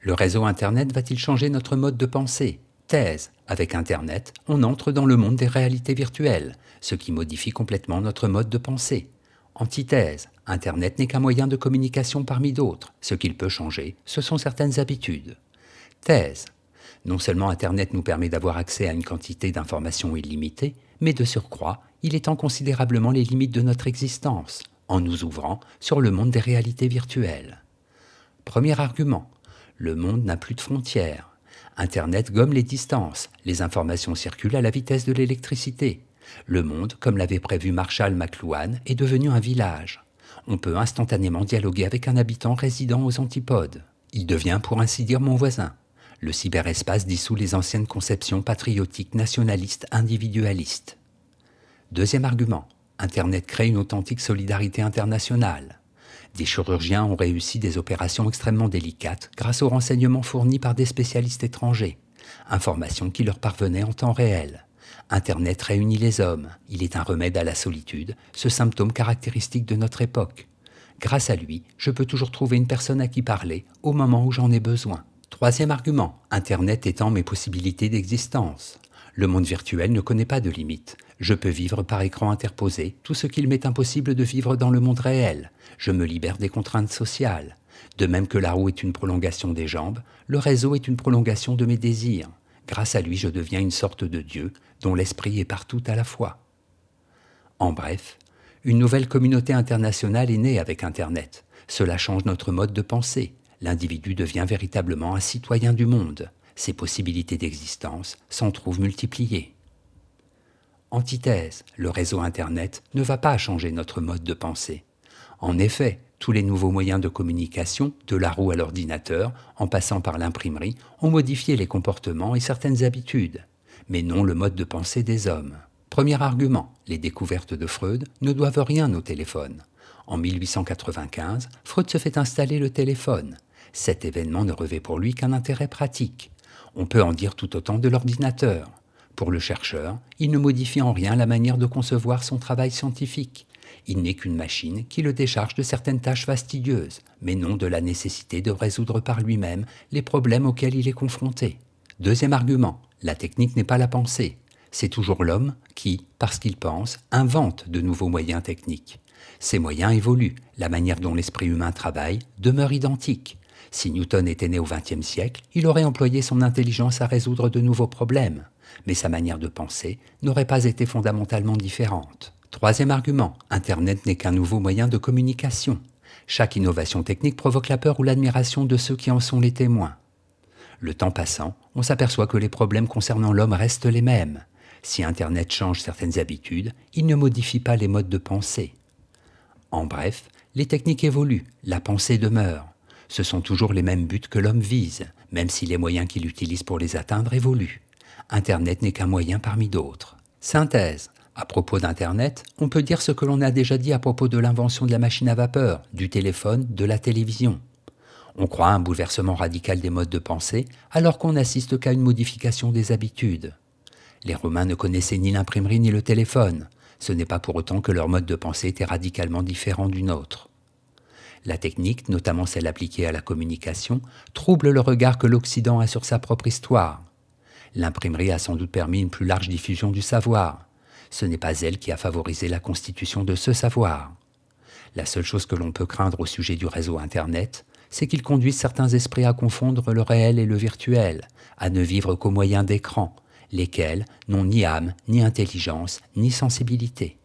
Le réseau Internet va-t-il changer notre mode de pensée? Thèse. Avec Internet, on entre dans le monde des réalités virtuelles, ce qui modifie complètement notre mode de pensée. Antithèse. Internet n'est qu'un moyen de communication parmi d'autres. Ce qu'il peut changer, ce sont certaines habitudes. Thèse. Non seulement Internet nous permet d'avoir accès à une quantité d'informations illimitée, mais de surcroît, il étend considérablement les limites de notre existence, en nous ouvrant sur le monde des réalités virtuelles. Premier argument. Le monde n'a plus de frontières. Internet gomme les distances, les informations circulent à la vitesse de l'électricité. Le monde, comme l'avait prévu Marshall McLuhan, est devenu un village. On peut instantanément dialoguer avec un habitant résidant aux antipodes. Il devient pour ainsi dire mon voisin. Le cyberespace dissout les anciennes conceptions patriotiques, nationalistes, individualistes. Deuxième argument. Internet crée une authentique solidarité internationale. Des chirurgiens ont réussi des opérations extrêmement délicates grâce aux renseignements fournis par des spécialistes étrangers, informations qui leur parvenaient en temps réel. Internet réunit les hommes, il est un remède à la solitude, ce symptôme caractéristique de notre époque. Grâce à lui, je peux toujours trouver une personne à qui parler au moment où j'en ai besoin. Troisième argument, Internet étend mes possibilités d'existence. Le monde virtuel ne connaît pas de limites. Je peux vivre par écran interposé tout ce qu'il m'est impossible de vivre dans le monde réel. Je me libère des contraintes sociales. De même que la roue est une prolongation des jambes, le réseau est une prolongation de mes désirs. Grâce à lui, je deviens une sorte de Dieu dont l'esprit est partout à la fois. En bref, une nouvelle communauté internationale est née avec Internet. Cela change notre mode de pensée. L'individu devient véritablement un citoyen du monde. Ses possibilités d'existence s'en trouvent multipliées. Antithèse, le réseau Internet ne va pas changer notre mode de pensée. En effet, tous les nouveaux moyens de communication, de la roue à l'ordinateur, en passant par l'imprimerie, ont modifié les comportements et certaines habitudes, mais non le mode de pensée des hommes. Premier argument, les découvertes de Freud ne doivent rien au téléphone. En 1895, Freud se fait installer le téléphone. Cet événement ne revêt pour lui qu'un intérêt pratique. On peut en dire tout autant de l'ordinateur. Pour le chercheur, il ne modifie en rien la manière de concevoir son travail scientifique. Il n'est qu'une machine qui le décharge de certaines tâches fastidieuses, mais non de la nécessité de résoudre par lui-même les problèmes auxquels il est confronté. Deuxième argument, la technique n'est pas la pensée. C'est toujours l'homme qui, parce qu'il pense, invente de nouveaux moyens techniques. Ces moyens évoluent, la manière dont l'esprit humain travaille demeure identique. Si Newton était né au XXe siècle, il aurait employé son intelligence à résoudre de nouveaux problèmes, mais sa manière de penser n'aurait pas été fondamentalement différente. Troisième argument, Internet n'est qu'un nouveau moyen de communication. Chaque innovation technique provoque la peur ou l'admiration de ceux qui en sont les témoins. Le temps passant, on s'aperçoit que les problèmes concernant l'homme restent les mêmes. Si Internet change certaines habitudes, il ne modifie pas les modes de pensée. En bref, les techniques évoluent, la pensée demeure. Ce sont toujours les mêmes buts que l'homme vise, même si les moyens qu'il utilise pour les atteindre évoluent. Internet n'est qu'un moyen parmi d'autres. Synthèse. À propos d'Internet, on peut dire ce que l'on a déjà dit à propos de l'invention de la machine à vapeur, du téléphone, de la télévision. On croit à un bouleversement radical des modes de pensée, alors qu'on n'assiste qu'à une modification des habitudes. Les Romains ne connaissaient ni l'imprimerie ni le téléphone. Ce n'est pas pour autant que leur mode de pensée était radicalement différent du nôtre. La technique, notamment celle appliquée à la communication, trouble le regard que l'Occident a sur sa propre histoire. L'imprimerie a sans doute permis une plus large diffusion du savoir. Ce n'est pas elle qui a favorisé la constitution de ce savoir. La seule chose que l'on peut craindre au sujet du réseau Internet, c'est qu'il conduise certains esprits à confondre le réel et le virtuel, à ne vivre qu'au moyen d'écrans, lesquels n'ont ni âme, ni intelligence, ni sensibilité.